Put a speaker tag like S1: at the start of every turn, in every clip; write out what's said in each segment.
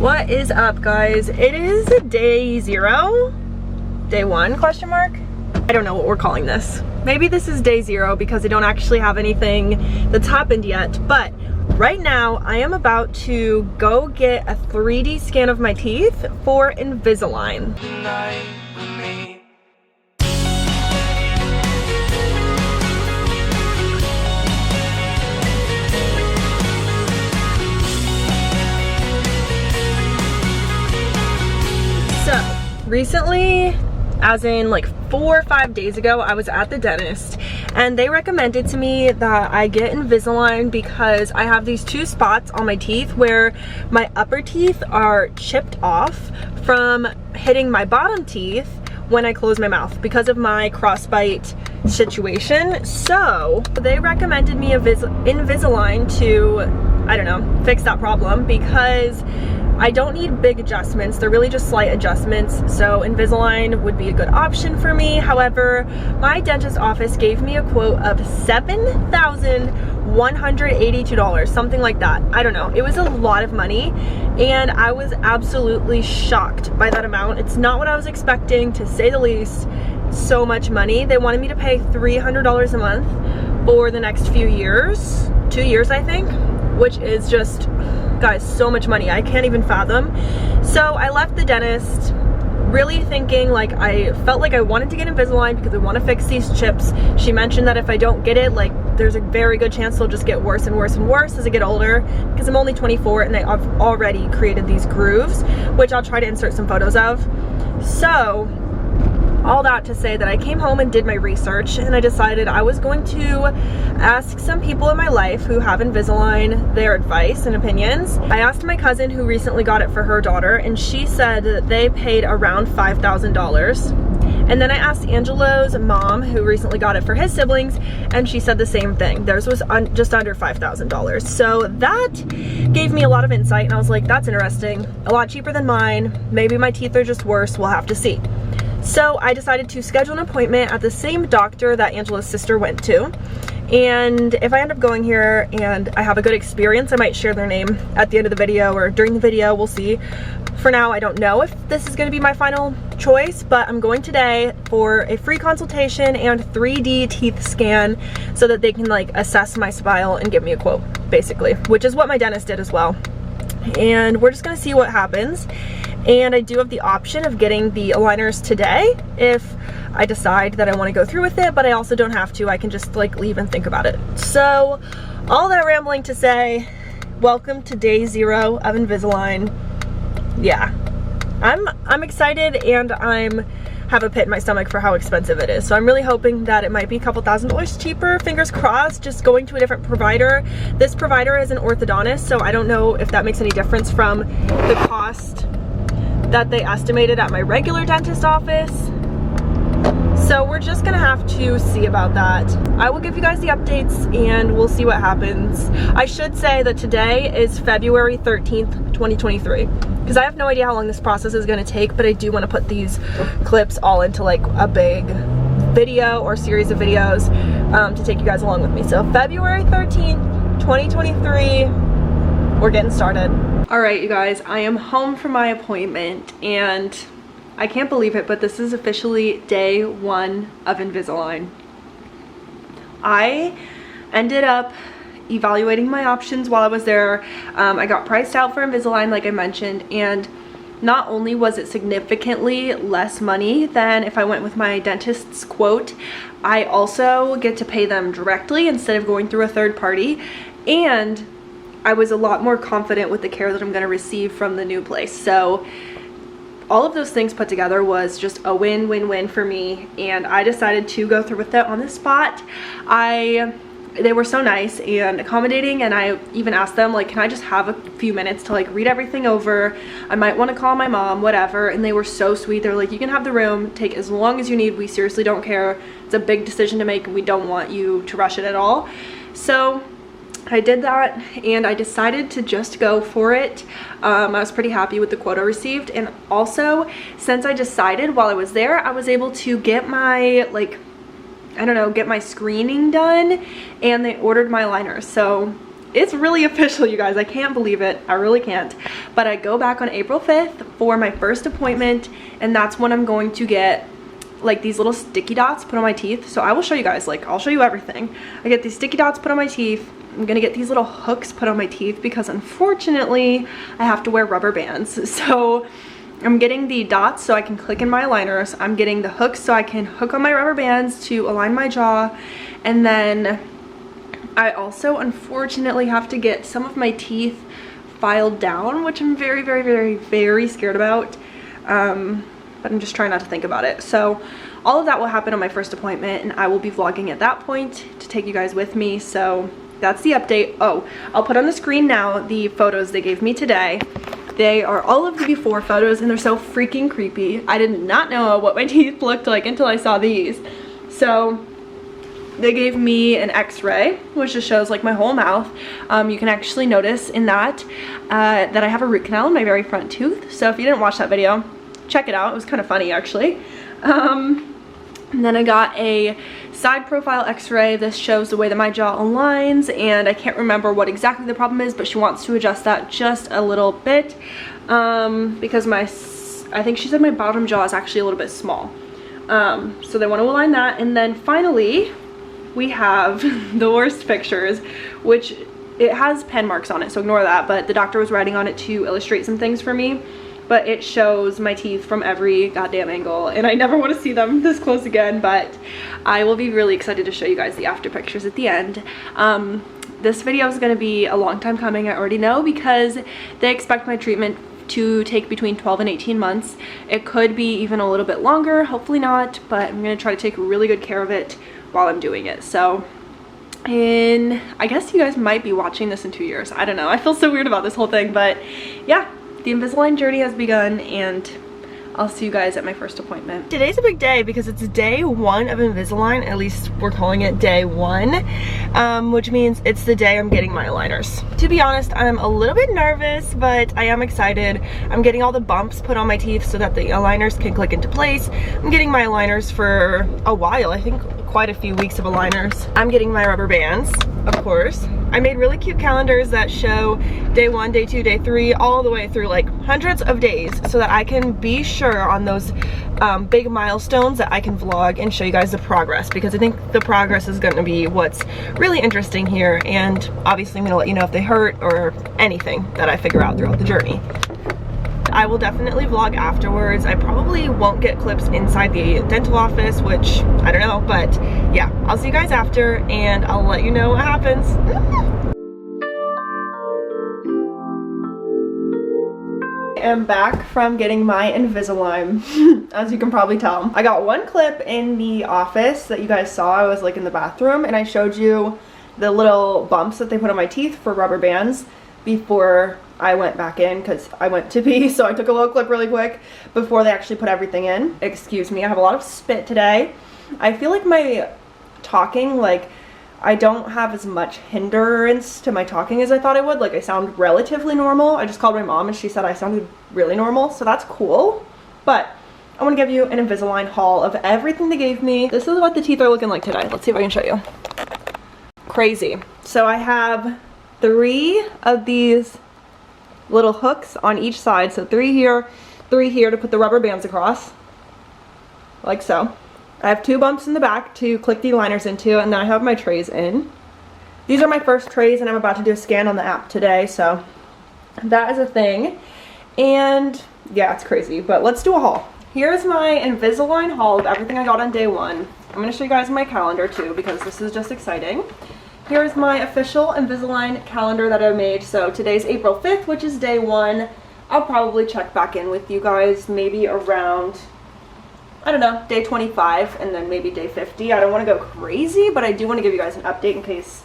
S1: What is up, guys? It is day 0, day 1 question mark. I don't know what we're calling this. Maybe this is day 0 because I don't actually have anything that's happened yet, but right now I am about to go get a 3D scan of my teeth for Invisalign. Recently, as in like 4 or 5 days ago, I was at the dentist and they recommended to me that I get Invisalign because I have these 2 spots on my teeth where my upper teeth are chipped off from hitting my bottom teeth when I close my mouth because of my crossbite situation. So they recommended me Invisalign to, I don't know, fix that problem because I don't need big adjustments. They're really just slight adjustments. So Invisalign would be a good option for me. However, my dentist office gave me a quote of $7,182, something like that. I don't know. It was a lot of money and I was absolutely shocked by that amount. It's not what I was expecting, to say the least. So much money. They wanted me to pay $300 a month for the next few years, 2 years I think, which is just, guys, so much money. I can't even fathom. So I left the dentist really thinking, like, I felt like I wanted to get Invisalign because I want to fix these chips. She mentioned that if I don't get it, like, there's a very good chance they'll just get worse and worse and worse as I get older, because I'm only 24 and I've already created these grooves, which I'll try to insert some photos of. So all that to say that I came home and did my research and I decided I was going to ask some people in my life who have Invisalign their advice and opinions. I asked my cousin who recently got it for her daughter and she said that they paid around $5,000. And then I asked Angelo's mom who recently got it for his siblings and she said the same thing. Theirs was just under $5,000. So that gave me a lot of insight and I was like, that's interesting. A lot cheaper than mine. Maybe my teeth are just worse. We'll have to see. So I decided to schedule an appointment at the same doctor that Angela's sister went to. And if I end up going here and I have a good experience, I might share their name at the end of the video or during the video, we'll see. For now, I don't know if this is gonna be my final choice, but I'm going today for a free consultation and 3D teeth scan so that they can like assess my smile and give me a quote, basically, which is what my dentist did as well. And we're just gonna see what happens. And I do have the option of getting the aligners today if I decide that I want to go through with it, but I also don't have to. I can just like leave and think about it. So all that rambling to say, welcome to day 0 of Invisalign. Yeah, I'm excited and have a pit in my stomach for how expensive it is. So I'm really hoping that it might be a couple $1,000s cheaper, fingers crossed, just going to a different provider. This provider is an orthodontist, so I don't know if that makes any difference from the cost that they estimated at my regular dentist office. So we're just gonna have to see about that. I will give you guys the updates and we'll see what happens. I should say that today is February 13th, 2023, because I have no idea how long this process is gonna take, but I do wanna put these clips all into like a big video or series of videos to take you guys along with me. So February 13th, 2023, we're getting started. All right, you guys, I am home from my appointment and I can't believe it, but this is officially day 1 of Invisalign. I ended up evaluating my options while I was there. I got priced out for Invisalign, like I mentioned, and not only was it significantly less money than if I went with my dentist's quote, I also get to pay them directly instead of going through a third party, and I was a lot more confident with the care that I'm going to receive from the new place. So all of those things put together was just a win-win-win for me, and I decided to go through with it on the spot. They were so nice and accommodating, and I even asked them, like, can I just have a few minutes to like read everything over? I might want to call my mom, whatever. And they were so sweet. They're like, you can have the room, take as long as you need. We seriously don't care. It's a big decision to make and we don't want you to rush it at all. So I did that and I decided to just go for it. I was pretty happy with the quote I received, and also since I decided while I was there, I was able to get my get my screening done, and they ordered my aligners. So it's really official, you guys. I can't believe it. I really can't. But I go back on April 5th for my first appointment, and that's when I'm going to get like these little sticky dots put on my teeth. So I will show you guys, like I'll show you everything. I get these sticky dots put on my teeth. I'm gonna get these little hooks put on my teeth because unfortunately I have to wear rubber bands. So I'm getting the dots so I can click in my aligners. I'm getting the hooks so I can hook on my rubber bands to align my jaw. And then I also unfortunately have to get some of my teeth filed down, which I'm very, very, very, very scared about. But I'm just trying not to think about it. So all of that will happen on my first appointment, and I will be vlogging at that point to take you guys with me. So that's the update. Oh, I'll put on the screen now the photos they gave me today. They are all of the before photos, and they're so freaking creepy. I did not know what my teeth looked like until I saw these. So they gave me an x-ray, which just shows like my whole mouth. You can actually notice in that that I have a root canal in my very front tooth. So if you didn't watch that video, check it out. It was kind of funny actually. And then I got a side profile x-ray. This shows the way that my jaw aligns, and I can't remember what exactly the problem is, but she wants to adjust that just a little bit because I think she said my bottom jaw is actually a little bit small. So they want to align that. And then finally we have the worst pictures, which it has pen marks on it, so ignore that, but the doctor was writing on it to illustrate some things for me. But it shows my teeth from every goddamn angle, and I never want to see them this close again. But I will be really excited to show you guys the after pictures at the end. This video is going to be a long time coming, I already know, because they expect my treatment to take between 12 and 18 months. It could be even a little bit longer, hopefully not, but I'm going to try to take really good care of it while I'm doing it. So, and I guess you guys might be watching this in 2 years. I don't know. I feel so weird about this whole thing, but yeah. The Invisalign journey has begun, and I'll see you guys at my first appointment. Today's a big day because it's day 1 of Invisalign. At least we're calling it day 1, which means it's the day I'm getting my aligners. To be honest, I'm a little bit nervous, but I am excited. I'm getting all the bumps put on my teeth so that the aligners can click into place. I'm getting my aligners for a while, I think quite a few weeks of aligners. I'm getting my rubber bands, of course. I made really cute calendars that show day 1, day 2, day 3, all the way through like hundreds of days, so that I can be sure on those big milestones that I can vlog and show you guys the progress, because I think the progress is going to be what's really interesting here. And obviously I'm going to let you know if they hurt or anything that I figure out throughout the journey. I will definitely vlog afterwards. I probably won't get clips inside the dental office, which I don't know, but yeah, I'll see you guys after and I'll let you know what happens. I am back from getting my Invisalign, as you can probably tell. I got one clip in the office that you guys saw. I was like in the bathroom, and I showed you the little bumps that they put on my teeth for rubber bands before I went back in, because I went to pee, so I took a little clip really quick before they actually put everything in. Excuse me, I have a lot of spit today. I feel like my talking, like, I don't have as much hindrance to my talking as I thought I would. Like, I sound relatively normal. I just called my mom and she said I sounded really normal, so that's cool. But I want to give you an Invisalign haul of everything they gave me. This is what the teeth are looking like today. Let's see if I can show you. Crazy. So I have 3 of these little hooks on each side. So 3 here, 3 here to put the rubber bands across, like so. I have 2 bumps in the back to click the aligners into, and then I have my trays in. These are my first trays, and I'm about to do a scan on the app today, so that is a thing. And yeah, it's crazy, but let's do a haul. Here's my Invisalign haul of everything I got on day 1. I'm going to show you guys my calendar too, because this is just exciting. Here's my official Invisalign calendar that I made. So today's April 5th, which is day 1. I'll probably check back in with you guys maybe around, I don't know, day 25 and then maybe day 50. I don't want to go crazy, but I do want to give you guys an update in case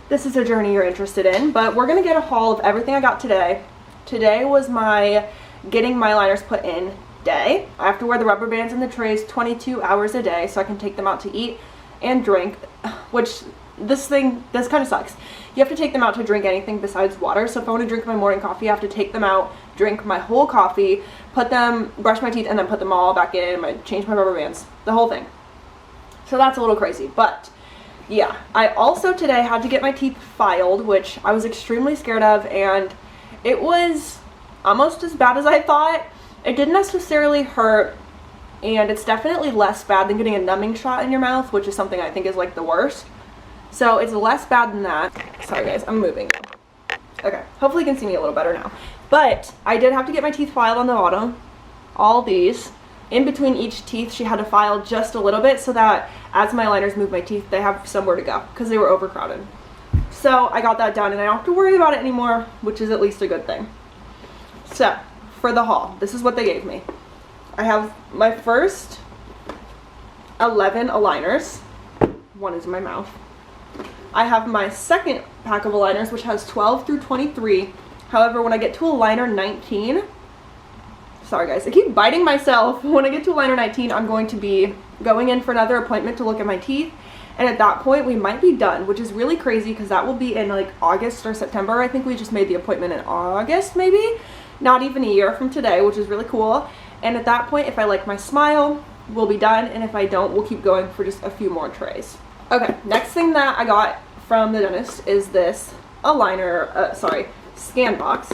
S1: this is a journey you're interested in. But we're going to get a haul of everything I got today. Today was my getting my aligners put in day. I have to wear the rubber bands in the trays 22 hours a day so I can take them out to eat and drink, which this kind of sucks. You have to take them out to drink anything besides water. So if I want to drink my morning coffee, I have to take them out, drink my whole coffee, put them, brush my teeth, and then put them all back in, change my rubber bands, the whole thing. So that's a little crazy, but yeah, I also today had to get my teeth filed, which I was extremely scared of, and it was almost as bad as I thought. It didn't necessarily hurt, and it's definitely less bad than getting a numbing shot in your mouth, which is something I think is like the worst. So it's less bad than that. Sorry guys, I'm moving. Okay, hopefully you can see me a little better now. But I did have to get my teeth filed on the bottom, all these. In between each teeth, she had to file just a little bit so that as my aligners move my teeth, they have somewhere to go because they were overcrowded. So I got that done and I don't have to worry about it anymore, which is at least a good thing. So for the haul, this is what they gave me. I have my first 11 aligners. One is in my mouth. I have my second pack of aligners, which has 12 through 23. However, when I get to aligner 19, sorry guys, I keep biting myself. When I get to aligner 19, I'm going to be going in for another appointment to look at my teeth. And at that point, we might be done, which is really crazy because that will be in like August or September. I think we just made the appointment in August, maybe. Not even a year from today, which is really cool. And at that point, if I like my smile, we'll be done. And if I don't, we'll keep going for just a few more trays. Okay, next thing that I got from the dentist is this scan box.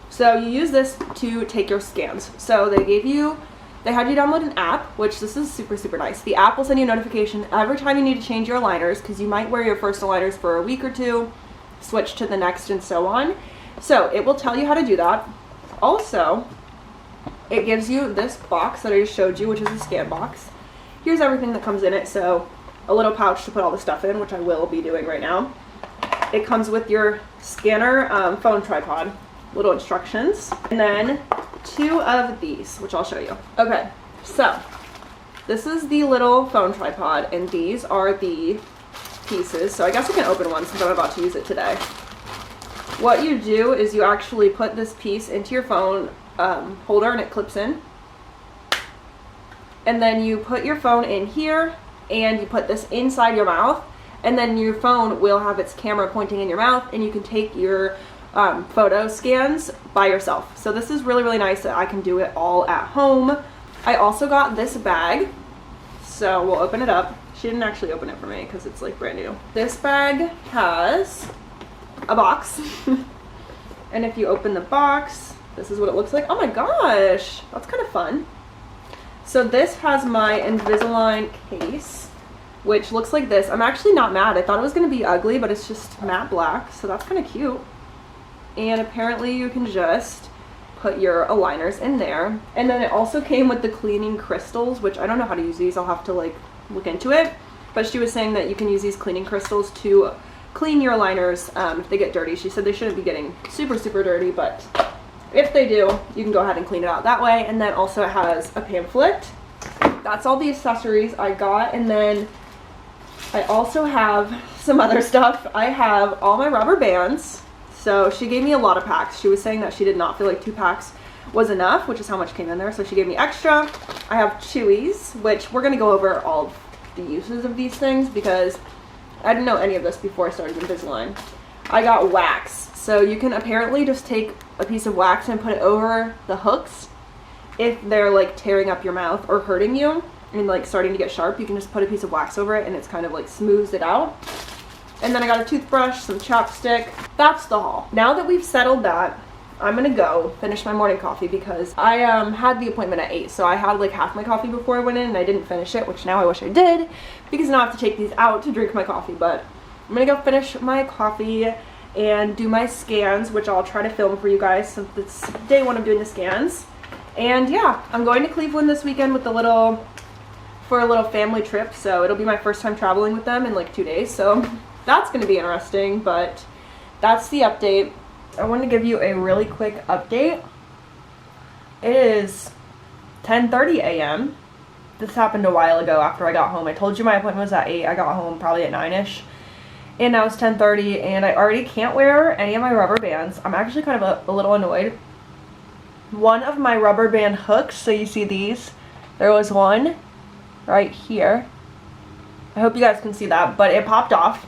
S1: So you use this to take your scans. So they had you download an app, which this is super, super nice. The app will send you a notification every time you need to change your aligners because you might wear your first aligners for a week or two, switch to the next and so on. So it will tell you how to do that. Also, it gives you this box that I just showed you, which is a scan box. Here's everything that comes in it. So a little pouch to put all the stuff in, which I will be doing right now. It comes with your scanner phone tripod, little instructions, and then 2 of these, which I'll show you. Okay, so this is the little phone tripod, and these are the pieces. So I guess I can open one since I'm about to use it today. What you do is you actually put this piece into your phone holder, and it clips in. And then you put your phone in here, and you put this inside your mouth, and then your phone will have its camera pointing in your mouth, and you can take your photo scans by yourself. So this is really, really nice that I can do it all at home. I also got this bag, so we'll open it up. She didn't actually open it for me because it's like brand new. This bag has a box, and if you open the box, this is what it looks like. Oh my gosh, that's kind of fun. So this has my Invisalign case, which looks like this. I'm actually not mad. I thought it was going to be ugly, but it's just matte black, so that's kind of cute. And apparently you can just put your aligners in there. And then it also came with the cleaning crystals, which I don't know how to use these. I'll have to like look into it. But she was saying that you can use these cleaning crystals to clean your aligners if they get dirty. She said they shouldn't be getting super, super dirty, but if they do, you can go ahead and clean it out that way. And then also it has a pamphlet. That's all the accessories I got. And then I also have some other stuff. I have all my rubber bands. So she gave me a lot of packs. She was saying that she did not feel like 2 packs was enough, which is how much came in there. So she gave me extra. I have chewies, which we're going to go over all of the uses of these things because I didn't know any of this before I started Invisalign. I got wax. So you can apparently just take a piece of wax and put it over the hooks if they're like tearing up your mouth or hurting you and like starting to get sharp. You can just put a piece of wax over it and it's kind of like smooths it out. And then I got a toothbrush, some chapstick. That's the haul. Now that we've settled that, I'm gonna go finish my morning coffee because I had the appointment at 8, so I had like half my coffee before I went in and I didn't finish it, which now I wish I did because now I have to take these out to drink my coffee. But I'm gonna go finish my coffee and do my scans, which I'll try to film for you guys since it's day 1 of doing the scans. And yeah, I'm going to Cleveland this weekend with for a little family trip, so it'll be my first time traveling with them in like 2 days, so that's going to be interesting. But that's the update. I want to give you a really quick update. It is 10:30 a.m. This happened a while ago after I got home. I told you my appointment was at 8. I got home probably at 9ish. And now it's 10:30 and I already can't wear any of my rubber bands. I'm actually kind of a little annoyed. One of my rubber band hooks, so you see these, there was one right here. I hope you guys can see that, but it popped off.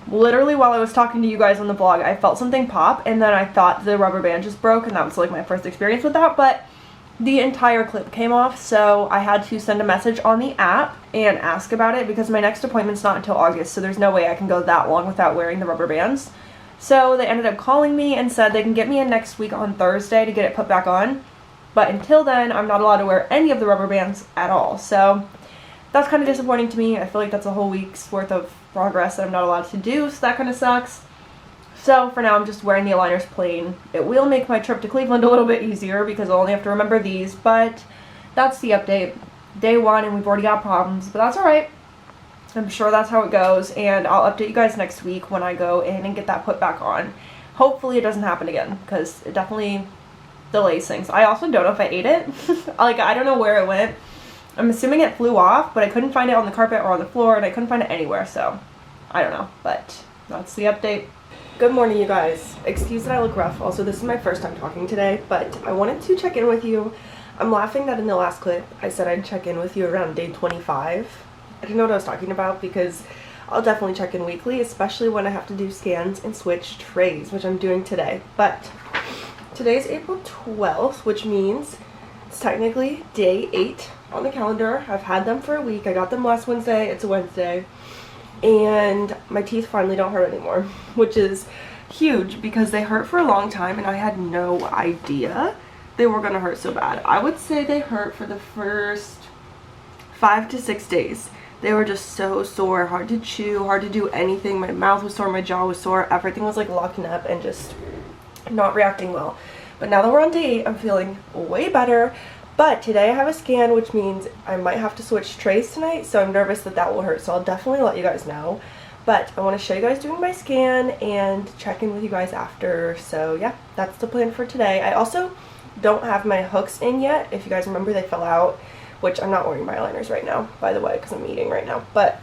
S1: Literally while I was talking to you guys on the vlog, I felt something pop and then I thought the rubber band just broke, and that was like my first experience with that. But the entire clip came off, so I had to send a message on the app and ask about it because my next appointment's not until August, so there's no way I can go that long without wearing the rubber bands. So they ended up calling me and said they can get me in next week on Thursday to get it put back on, but until then I'm not allowed to wear any of the rubber bands at all. So that's kind of disappointing to me. I feel like that's a whole week's worth of progress that I'm not allowed to do, so that kind of sucks. So for now, I'm just wearing the aligners plain. It will make my trip to Cleveland a little bit easier because I'll only have to remember these, but that's the update. Day one, and we've already got problems, but that's alright. I'm sure that's how it goes, and I'll update you guys next week when I go in and get that put back on. Hopefully it doesn't happen again, because it definitely delays things. I also don't know if I ate it. Like, I don't know where it went. I'm assuming it flew off, but I couldn't find it on the carpet or on the floor, and I couldn't find it anywhere, so I don't know, but that's the update. Good morning, you guys. Excuse that I look rough. Also, this is my first time talking today, but I wanted to check in with you. I'm laughing that in the last clip, I said I'd check in with you around day 25. I didn't know what I was talking about because I'll definitely check in weekly, especially when I have to do scans and switch trays, which I'm doing today. But today's April 12th, which means it's technically day 8 on the calendar. I've had them for a week. I got them last Wednesday. It's a Wednesday. And my teeth finally don't hurt anymore, which is huge because they hurt for a long time and I had no idea they were gonna hurt so bad. I would say they hurt for the first 5 to 6 days. They were just so sore, hard to chew, hard to do anything. My mouth was sore, my jaw was sore, everything was like locking up and just not reacting well. But now that we're on day 8, I'm feeling way better. But today I have a scan, which means I might have to switch trays tonight, so I'm nervous that that will hurt, so I'll definitely let you guys know. But I want to show you guys doing my scan and check in with you guys after, so yeah, that's the plan for today. I also don't have my hooks in yet. If you guys remember, they fell out, which I'm not wearing my eyeliners right now, by the way, because I'm eating right now. But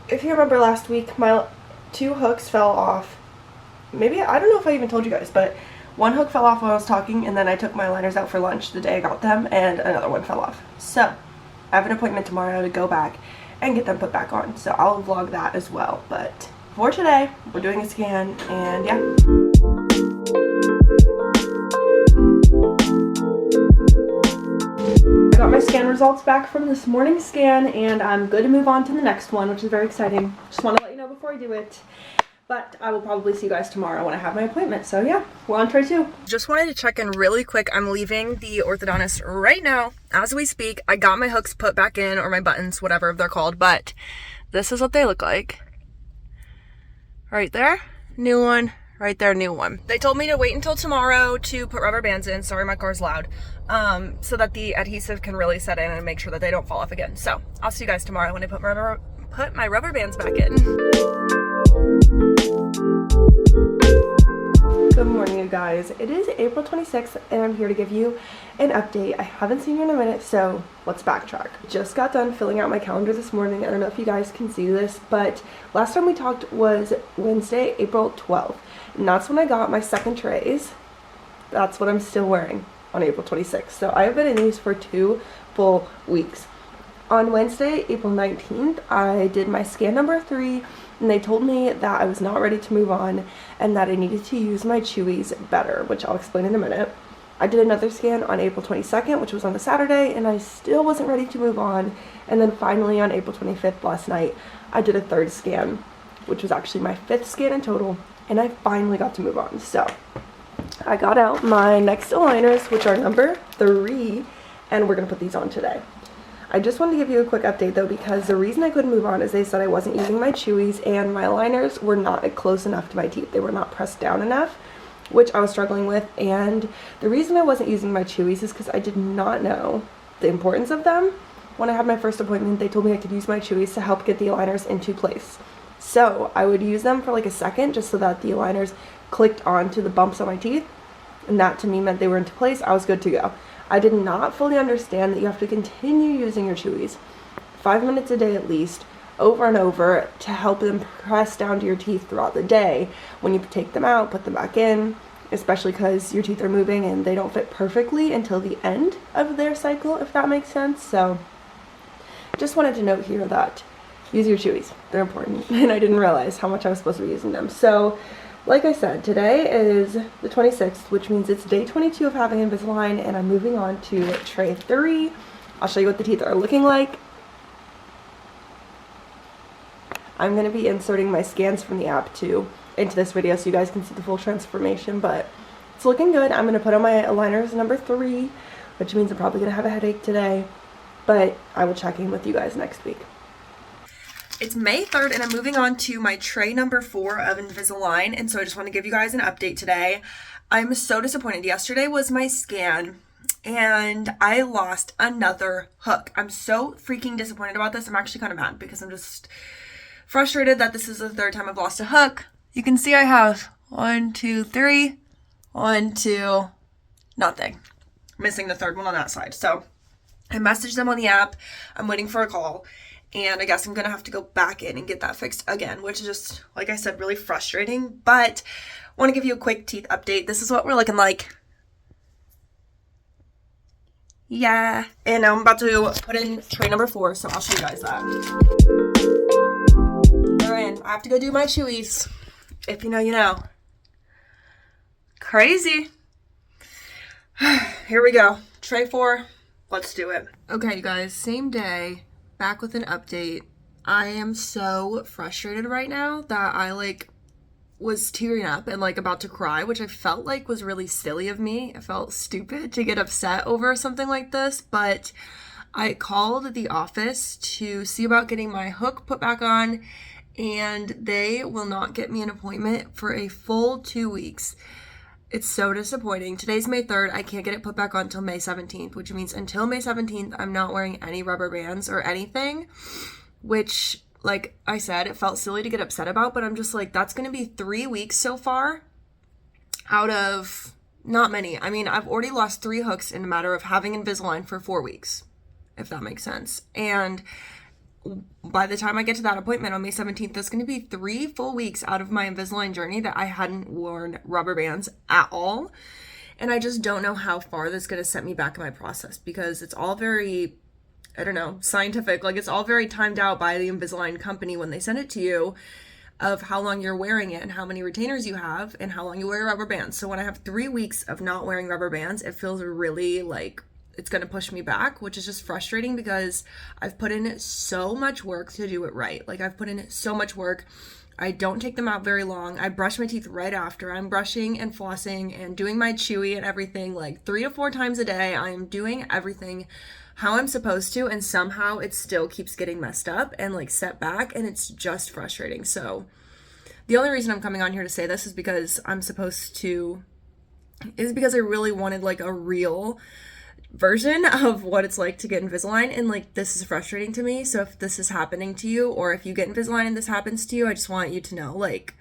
S1: if you remember last week, my 2 hooks fell off. Maybe, I don't know if I even told you guys, but one hook fell off while I was talking, and then I took my aligners out for lunch the day I got them, and another one fell off. So I have an appointment tomorrow to go back and get them put back on, so I'll vlog that as well. But for today, we're doing a scan, and yeah. I got my scan results back from this morning's scan, and I'm good to move on to the next one, which is very exciting. Just want to let you know before I do it. But I will probably see you guys tomorrow when I have my appointment. So yeah, we're on tray 2. Just wanted to check in really quick. I'm leaving the orthodontist right now as we speak. I got my hooks put back in, or my buttons, whatever they're called, but this is what they look like. Right there, new one. Right there, new one. They told me to wait until tomorrow to put rubber bands in. Sorry, my car's loud. So that the adhesive can really set in and make sure that they don't fall off again. So I'll see you guys tomorrow when I put my rubber bands back in. Good morning, you guys. It is April 26th and I'm here to give you an update. I haven't seen you in a minute, so let's backtrack. Just got done filling out my calendar this morning. I don't know if you guys can see this, but last time we talked was Wednesday, April 12th. And that's when I got my second trays. That's what I'm still wearing on April 26th. So I have been in these for 2 full weeks. On Wednesday, April 19th, I did my scan number 3, and they told me that I was not ready to move on and that I needed to use my chewies better, which I'll explain in a minute. I did another scan on April 22nd, which was on a Saturday, and I still wasn't ready to move on. And then finally on April 25th, last night, I did a 3rd scan, which was actually my 5th scan in total, and I finally got to move on. So I got out my next aligners, which are number 3, and we're going to put these on today. I just wanted to give you a quick update though, because the reason I couldn't move on is they said I wasn't using my chewies and my aligners were not close enough to my teeth. They were not pressed down enough, which I was struggling with. And the reason I wasn't using my chewies is because I did not know the importance of them. When I had my first appointment, they told me I could use my chewies to help get the aligners into place. So I would use them for like a second just so that the aligners clicked onto the bumps on my teeth, and that to me meant they were into place. I was good to go. I did not fully understand that you have to continue using your chewies 5 minutes a day at least, over and over, to help them press down to your teeth throughout the day. When you take them out, put them back in, especially because your teeth are moving and they don't fit perfectly until the end of their cycle, if that makes sense. So just wanted to note here that use your chewies. They're important, and I didn't realize how much I was supposed to be using them. So Like I said, today is the 26th, which means it's day 22 of having Invisalign, and I'm moving on to tray 3. I'll show you what the teeth are looking like. I'm going to be inserting my scans from the app too into this video so you guys can see the full transformation, but it's looking good. I'm going to put on my aligners number 3, which means I'm probably going to have a headache today, but I will check in with you guys next week. It's May 3rd and I'm moving on to my tray number 4 of Invisalign, and so I just want to give you guys an update today. I'm so disappointed. Yesterday was my scan and I lost another hook. I'm so freaking disappointed about this. I'm actually kind of mad because I'm just frustrated that this is the 3rd time I've lost a hook. You can see I have 1, 2, 3, 1, 2, nothing. Missing the 3rd one on that side. So I messaged them on the app. I'm waiting for a call. And I guess I'm going to have to go back in and get that fixed again, which is just, like I said, really frustrating. But I want to give you a quick teeth update. This is what we're looking like. Yeah. And now I'm about to put in tray number 4, so I'll show you guys that. They're in. I have to go do my chewies. If you know, you know. Crazy. Here we go. Tray 4. Let's do it. Okay, you guys. Same day. Back with an update. I am so frustrated right now that I was tearing up and about to cry, which I felt like was really silly of me. I felt stupid to get upset over something like this, but I called the office to see about getting my hook put back on, and they will not get me an appointment for a full 2 weeks. It's so disappointing. Today's May 3rd. I can't get it put back on until May 17th, which means until May 17th, I'm not wearing any rubber bands or anything, which, like I said, it felt silly to get upset about, but I'm just that's going to be 3 weeks so far out of not many. I mean, I've already lost 3 hooks in a matter of having Invisalign for 4 weeks, if that makes sense. And by the time I get to that appointment on May 17th, that's going to be 3 full weeks out of my Invisalign journey that I hadn't worn rubber bands at all. And I just don't know how far that's going to set me back in my process, because it's all very, I don't know, scientific. It's all very timed out by the Invisalign company when they send it to you, of how long you're wearing it and how many retainers you have and how long you wear rubber bands. So when I have 3 weeks of not wearing rubber bands, it feels really it's going to push me back, which is just frustrating because I've put in so much work to do it right. I've put in so much work. I don't take them out very long. I brush my teeth right after. I'm brushing and flossing and doing my chewy and everything 3 to 4 times a day. I'm doing everything how I'm supposed to, and somehow it still keeps getting messed up and set back, and it's just frustrating. So the only reason I'm coming on here to say this is because I really wanted a real version of what it's like to get Invisalign, and this is frustrating to me. So if this is happening to you, or if you get Invisalign and this happens to you, I just want you to know it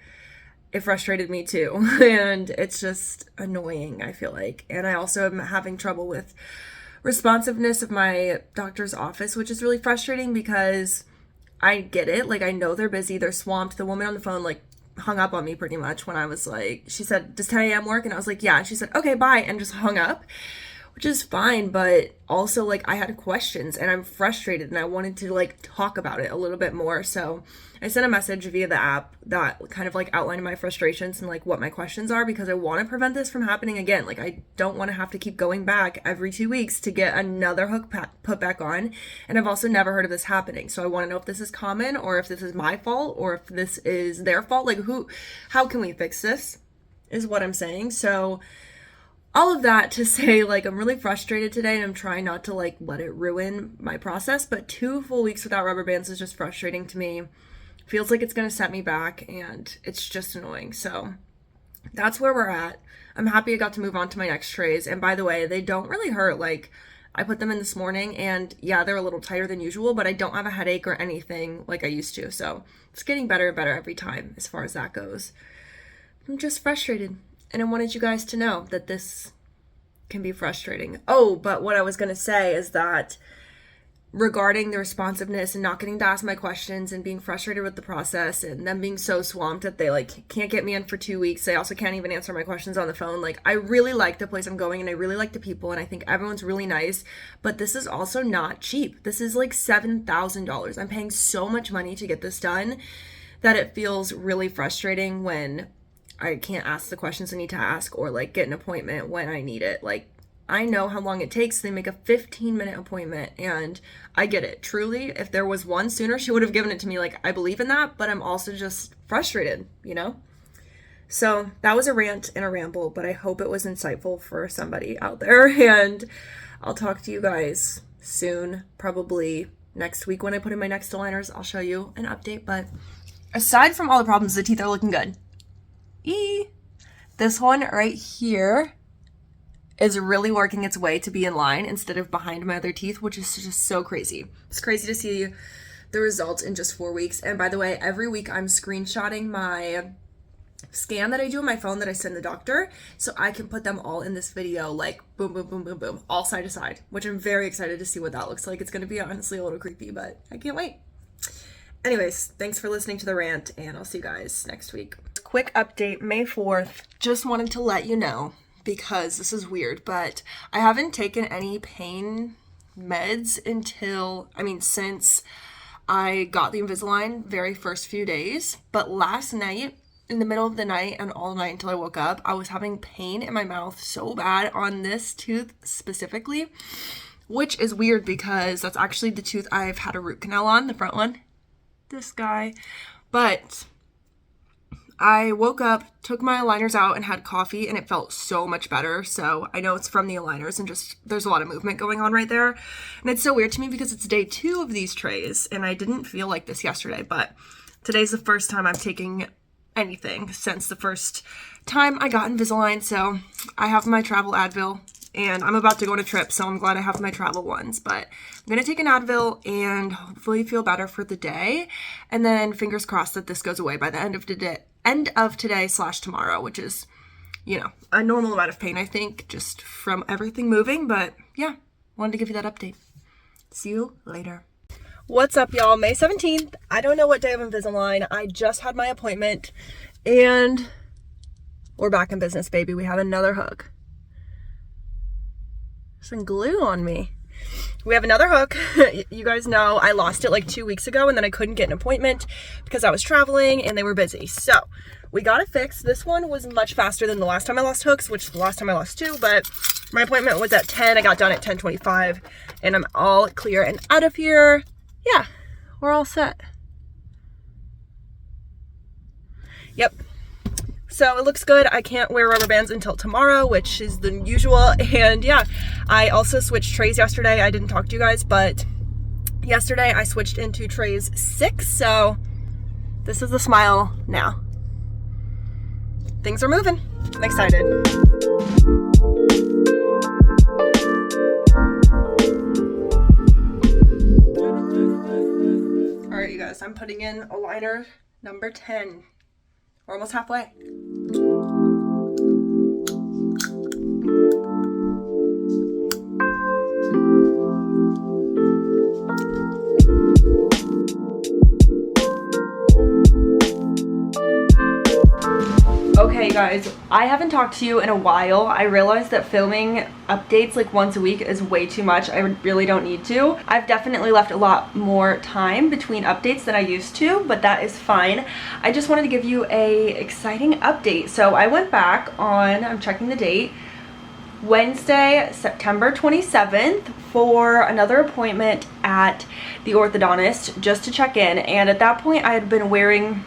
S1: frustrated me too. And it's just annoying, I feel like. And I also am having trouble with responsiveness of my doctor's office, which is really frustrating because I get it. I know they're busy, they're swamped. The woman on the phone hung up on me pretty much when I was she said, "Does 10 a.m. work?" And I was like, "Yeah." And she said, "Okay, bye," and just hung up, which is fine. But also I had questions and I'm frustrated and I wanted to talk about it a little bit more. So I sent a message via the app that kind of outlined my frustrations and what my questions are, because I want to prevent this from happening again. I don't want to have to keep going back every 2 weeks to get another hook put back on. And I've also never heard of this happening. So I want to know if this is common, or if this is my fault, or if this is their fault. How can we fix this is what I'm saying. So all of that to say, I'm really frustrated today, and I'm trying not to let it ruin my process, but 2 full weeks without rubber bands is just frustrating to me. Feels like it's going to set me back, and it's just annoying. So that's where we're at. I'm happy I got to move on to my next trays. And by the way, they don't really hurt. I put them in this morning, and yeah, they're a little tighter than usual, but I don't have a headache or anything like I used to. So it's getting better and better every time as far as that goes. I'm just frustrated, and I wanted you guys to know that this can be frustrating. Oh, but what I was going to say is that regarding the responsiveness and not getting to ask my questions and being frustrated with the process and them being so swamped that they can't get me in for 2 weeks. They also can't even answer my questions on the phone. I really like the place I'm going, and I really like the people, and I think everyone's really nice, but this is also not cheap. This is $7,000. I'm paying so much money to get this done that it feels really frustrating when I can't ask the questions I need to ask or like get an appointment when I need it. Like, I know how long it takes. They make a 15-minute appointment, and I get it. Truly, if there was one sooner, she would have given it to me. Like, I believe in that, but I'm also just frustrated, you know? So that was a rant and a ramble, but I hope it was insightful for somebody out there, and I'll talk to you guys soon, probably next week when I put in my next aligners. I'll show you an update, but aside from all the problems, the teeth are looking good. This one right here is really working its way to be in line instead of behind my other teeth, which is just so crazy. It's crazy to see the results in just 4 weeks. And by the way, every week I'm screenshotting my scan that I do on my phone that I send the doctor, so I can put them all in this video, like boom, boom, boom, boom, boom, all side to side, which I'm very excited to see what that looks like. It's going to be honestly a little creepy, but I can't wait. Anyways, thanks for listening to the rant, and I'll see you guys next week. Quick update, May 4th. Just wanted to let you know, because this is weird, but I haven't taken any pain meds since I got the Invisalign very first few days. But last night, in the middle of the night and all night until I woke up, I was having pain in my mouth so bad on this tooth specifically, which is weird because that's actually the tooth I've had a root canal on, the front one, this guy. But I woke up, took my aligners out, and had coffee, and it felt so much better. So I know it's from the aligners, and just there's a lot of movement going on right there. And it's so weird to me because it's day 2 of these trays, and I didn't feel like this yesterday, but today's the first time I'm taking anything since the first time I got Invisalign. So I have my travel Advil, and I'm about to go on a trip, so I'm glad I have my travel ones. But I'm gonna take an Advil and hopefully feel better for the day, and then fingers crossed that this goes away by the end of today/tomorrow, which is, you know, a normal amount of pain, I think, just from everything moving. But yeah, wanted to give you that update. See you later. What's up, y'all? May 17th. I don't know what day of Invisalign. I just had my appointment, and we're back in business, baby. We have another hook. Some glue on me. We have another hook. You guys know I lost it like 2 weeks ago, and then I couldn't get an appointment because I was traveling and they were busy. So we got it fixed. This one was much faster than the last time I lost hooks, which the last time I lost 2, but my appointment was at 10. I got done at 10:25, and I'm all clear and out of here. Yeah, we're all set. Yep. So it looks good. I can't wear rubber bands until tomorrow, which is the usual. And yeah, I also switched trays yesterday. I didn't talk to you guys, but yesterday I switched into trays 6. So this is the smile now. Things are moving. I'm excited. All right, you guys, I'm putting in aligner number 10. We're almost halfway. Okay, guys, I haven't talked to you in a while. I realized that filming updates like once a week is way too much. I really don't need to. I've definitely left a lot more time between updates than I used to, but that is fine. I just wanted to give you a exciting update. So I went back on, I'm checking the date, Wednesday, September 27th for another appointment at the orthodontist just to check in. And at that point I had been wearing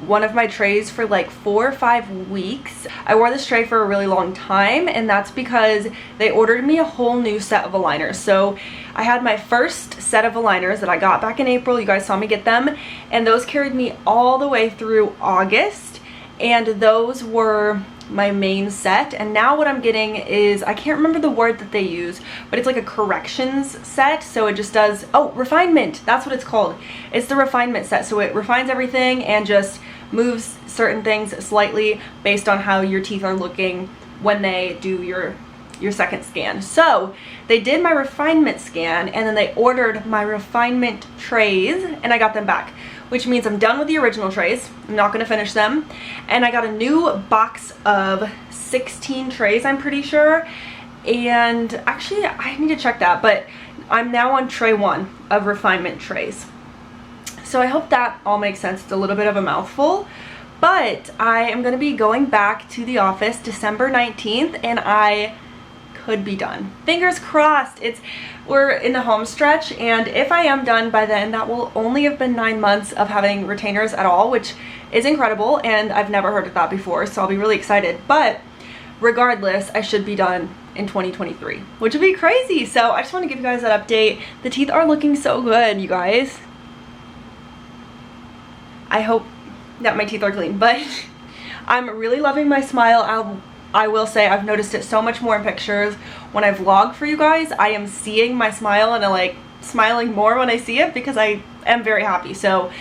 S1: one of my trays for like 4 or 5 weeks. I wore this tray for a really long time, and that's because they ordered me a whole new set of aligners. So I had my first set of aligners that I got back in April. You guys saw me get them, and those carried me all the way through August, and those were my main set. And now what I'm getting is, I can't remember the word that they use, but it's like a corrections set. So it just does, oh, refinement, that's what it's called. It's the refinement set. So it refines everything and just moves certain things slightly based on how your teeth are looking when they do your second scan. So they did my refinement scan, and then they ordered my refinement trays, and I got them back, which means I'm done with the original trays. I'm not going to finish them. And I got a new box of 16 trays, I'm pretty sure. And actually, I need to check that, but I'm now on tray 1 of refinement trays. So I hope that all makes sense. It's a little bit of a mouthful, But I am going to be going back to the office December 19th, and I could be done. Fingers crossed. We're in the home stretch, and if I am done by then, that will only have been 9 months of having retainers at all, which is incredible, and I've never heard of that before, so I'll be really excited. But regardless, I should be done in 2023, which would be crazy. So I just want to give you guys that update. The teeth are looking so good, you guys. I hope that my teeth are clean, but I'm really loving my smile. I will say I've noticed it so much more in pictures. When I vlog for you guys, I am seeing my smile, and I like smiling more when I see it because I am very happy. So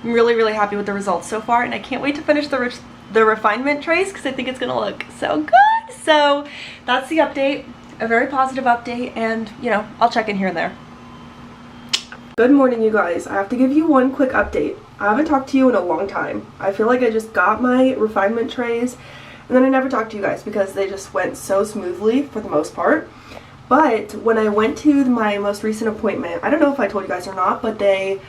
S1: I'm really, really happy with the results so far, and I can't wait to finish the refinement trays because I think it's gonna look so good. So that's the update, a very positive update, and you know, I'll check in here and there. Good morning, you guys. I have to give you one quick update. I haven't talked to you in a long time. I feel like I just got my refinement trays and then I never talked to you guys because they just went so smoothly for the most part. But when I went to my most recent appointment, I don't know if I told you guys or not, but they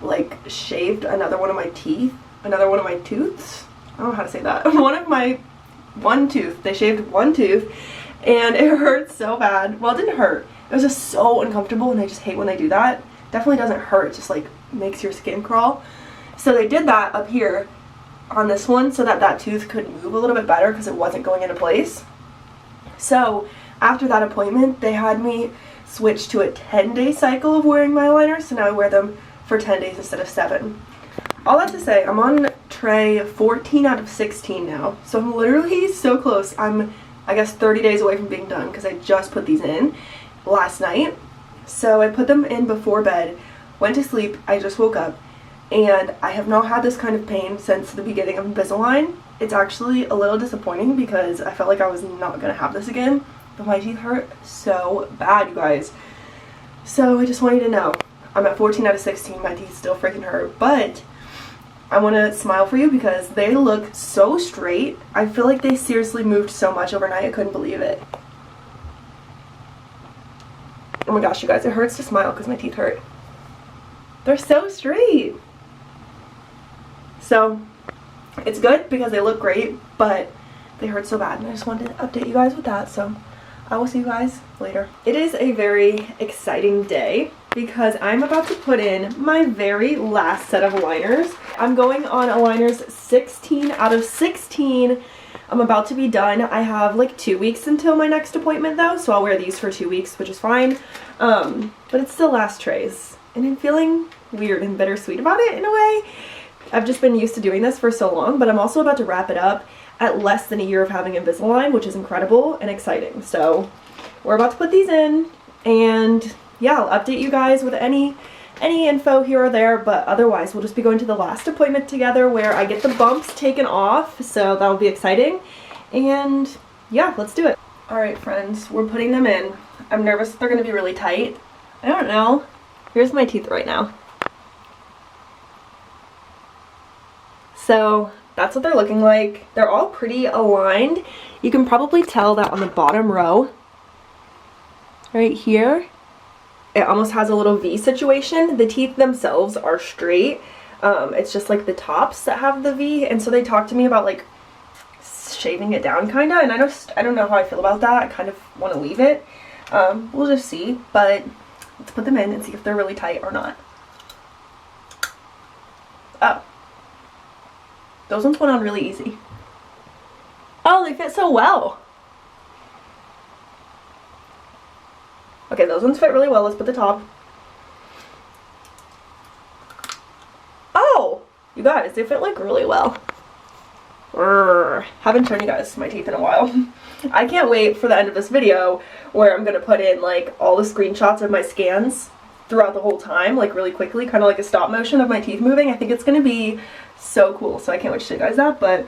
S1: like shaved another one of my teeth, another one of my tooths. I don't know how to say that. One tooth. They shaved one tooth and it hurt so bad. Well, it didn't hurt. It was just so uncomfortable, and I just hate when they do that. Definitely doesn't hurt. It just like makes your skin crawl. So they did that up here on this one so that that tooth could move a little bit better because it wasn't going into place. So after that appointment, they had me switch to a 10-day cycle of wearing my aligners. So now I wear them for 10 days instead of 7. All that to say, I'm on tray 14 out of 16 now. So I'm literally so close. I'm, I guess, 30 days away from being done because I just put these in last night. So I put them in before bed, went to sleep, I just woke up, and I have not had this kind of pain since the beginning of Invisalign. It's actually a little disappointing because I felt like I was not going to have this again, but my teeth hurt so bad, you guys. So I just want you to know, I'm at 14 out of 16, my teeth still freaking hurt, but I want to smile for you because they look so straight. I feel like they seriously moved so much overnight, I couldn't believe it. Oh my gosh, you guys, it hurts to smile because my teeth hurt. They're so straight. So it's good because they look great, but they hurt so bad, and I just wanted to update you guys with that. So I will see you guys later. It is a very exciting day because I'm about to put in my very last set of aligners. I'm going on aligners 16 out of 16. I'm about to be done. I have like 2 weeks until my next appointment though, so I'll wear these for 2 weeks, which is fine. But it's still last trays, and I'm feeling weird and bittersweet about it in a way. I've just been used to doing this for so long, but I'm also about to wrap it up at less than a year of having Invisalign, which is incredible and exciting. So we're about to put these in, and yeah, I'll update you guys with any info here or there, but otherwise we'll just be going to the last appointment together where I get the bumps taken off, so that'll be exciting. And yeah, let's do it. Alright friends, we're putting them in. I'm nervous they're gonna be really tight. I don't know. Here's my teeth right now. So that's what they're looking like. They're all pretty aligned. You can probably tell that on the bottom row right here, it almost has a little V situation. The teeth themselves are straight. It's just like the tops that have the V, and so they talked to me about like shaving it down kind of, and I don't know how I feel about that. I kind of want to leave it. We'll just see, but let's put them in and see if they're really tight or not. Oh, those ones went on really easy. Oh, they fit so well. Okay, those ones fit really well. Let's put the top. Oh, you guys, they fit like really well. Haven't shown you guys my teeth in a while. I can't wait for the end of this video where I'm gonna put in like all the screenshots of my scans throughout the whole time, like really quickly, kind of like a stop motion of my teeth moving. I think it's gonna be so cool, so I can't wait to show you guys that, but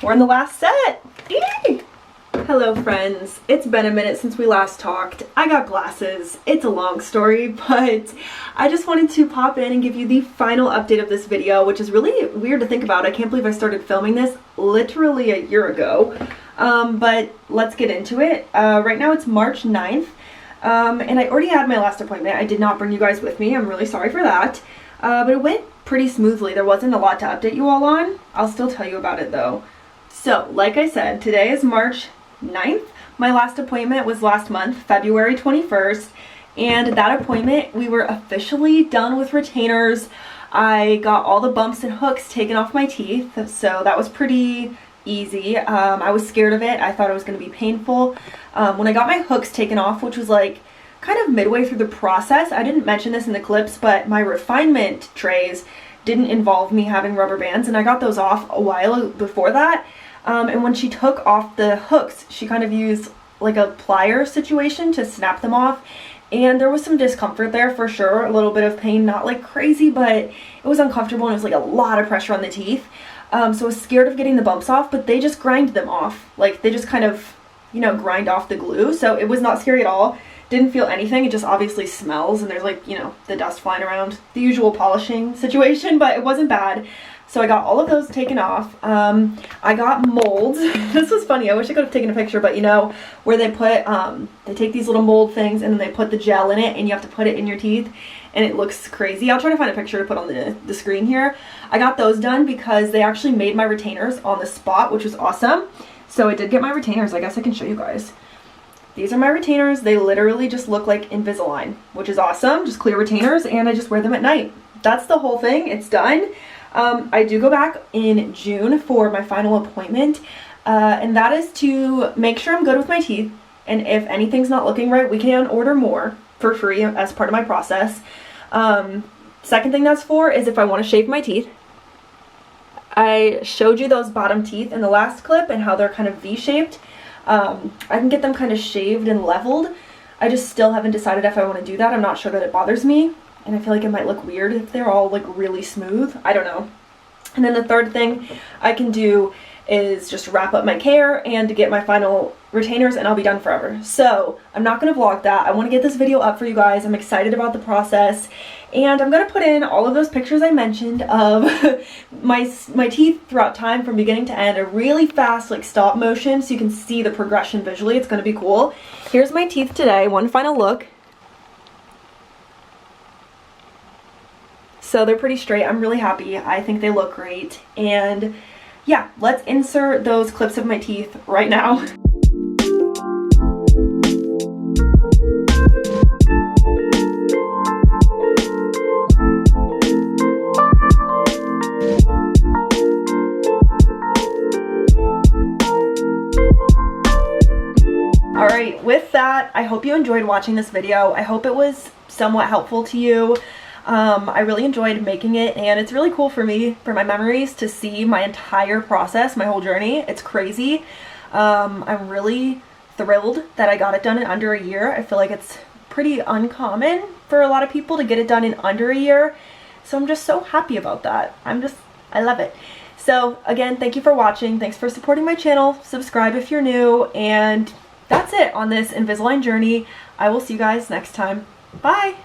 S1: we're in the last set. Yay! Hello friends, it's been a minute since we last talked. I got glasses. It's a long story, but I just wanted to pop in and give you the final update of this video, which is really weird to think about. I can't believe I started filming this literally a year ago, but let's get into it. Right now it's March 9th, and I already had my last appointment. I did not bring you guys with me. I'm really sorry for that, but it went pretty smoothly. There wasn't a lot to update you all on. I'll still tell you about it though. So, like I said, today is March 9th. My last appointment was last month, February 21st, and that appointment, we were officially done with retainers. I got all the bumps and hooks taken off my teeth, so that was pretty easy. I was scared of it. I thought it was going to be painful. When I got my hooks taken off, which was like kind of midway through the process, I didn't mention this in the clips, but my refinement trays didn't involve me having rubber bands, and I got those off a while before that. And when she took off the hooks, she kind of used like a plier situation to snap them off, and there was some discomfort there for sure, a little bit of pain, not like crazy, but it was uncomfortable and it was like a lot of pressure on the teeth. So I was scared of getting the bumps off, but they just grind them off. Like they just kind of, you know, grind off the glue. So it was not scary at all. Didn't feel anything. It just obviously smells and there's like, you know, the dust flying around, the usual polishing situation, but it wasn't bad. So I got all of those taken off. I got molds. This was funny. I wish I could have taken a picture, but you know, where they put, they take these little mold things and then they put the gel in it and you have to put it in your teeth and it looks crazy. I'll try to find a picture to put on the screen here. I got those done because they actually made my retainers on the spot, which was awesome. So I did get my retainers. I guess I can show you guys. These are my retainers. They literally just look like Invisalign, which is awesome. Just clear retainers, and I just wear them at night. That's the whole thing. It's done. I do go back in June for my final appointment, and that is to make sure I'm good with my teeth, and if anything's not looking right, we can order more for free as part of my process. Second thing that's for is if I want to shave my teeth. I showed you those bottom teeth in the last clip and how they're kind of V-shaped. I can get them kind of shaved and leveled. I just still haven't decided if I want to do that. I'm not sure that it bothers me. And I feel like it might look weird if they're all like really smooth. I don't know. And then the third thing I can do is just wrap up my care and get my final retainers, and I'll be done forever. So I'm not going to vlog that. I want to get this video up for you guys. I'm excited about the process, and I'm going to put in all of those pictures I mentioned of my teeth throughout time from beginning to end, a really fast like stop motion so you can see the progression visually. It's going to be cool. Here's my teeth today. One final look. So they're pretty straight. I'm really happy. I think they look great. And yeah, let's insert those clips of my teeth right now. Alright, with that, I hope you enjoyed watching this video. I hope it was somewhat helpful to you. I really enjoyed making it, and it's really cool for me, for my memories, to see my entire process, my whole journey. It's crazy. I'm really thrilled that I got it done in under a year. I feel like it's pretty uncommon for a lot of people to get it done in under a year. So I'm just so happy about that. I love it. So again, thank you for watching. Thanks for supporting my channel. Subscribe if you're new, and that's it on this Invisalign journey. I will see you guys next time. Bye!